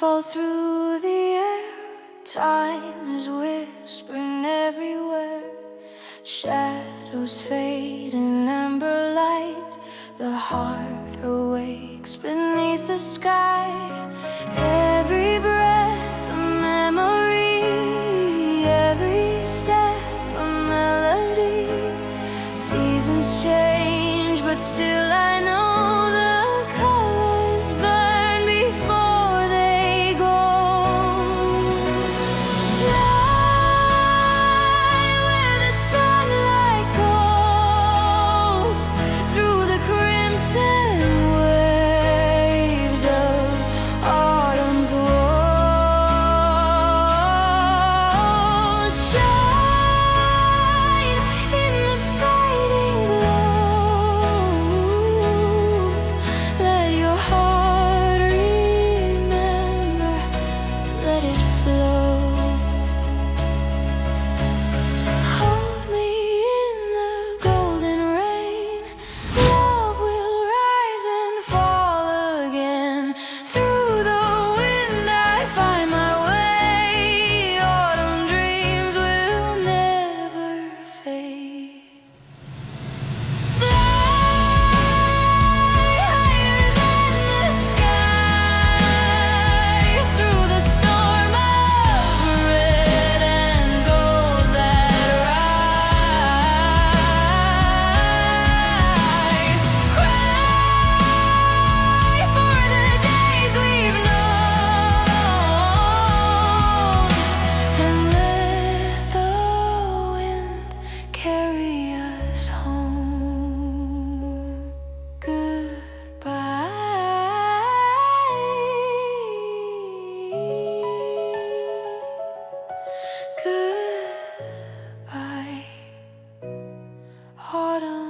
fall through the air. Time is whispering everywhere. Shadows fade in amber light. The heart awakes beneath the sky. Every breath a memory, every step a melody. Seasons change, but still I know the colors burn before they go. Fly where the sunlight goes through the crimson waves of autumn's walls. Shine in the fading glow. Let your heart remember, let it flow. Hold me in the golden rain. Love will rise and fall again. Through the wind I find my way. Autumn dreams will never fade. Fly higher than the skies, through the storm of red and gold that rise. Cry for the days we've known, and let the wind carry us home. Goodbye. Goodbye, autumn.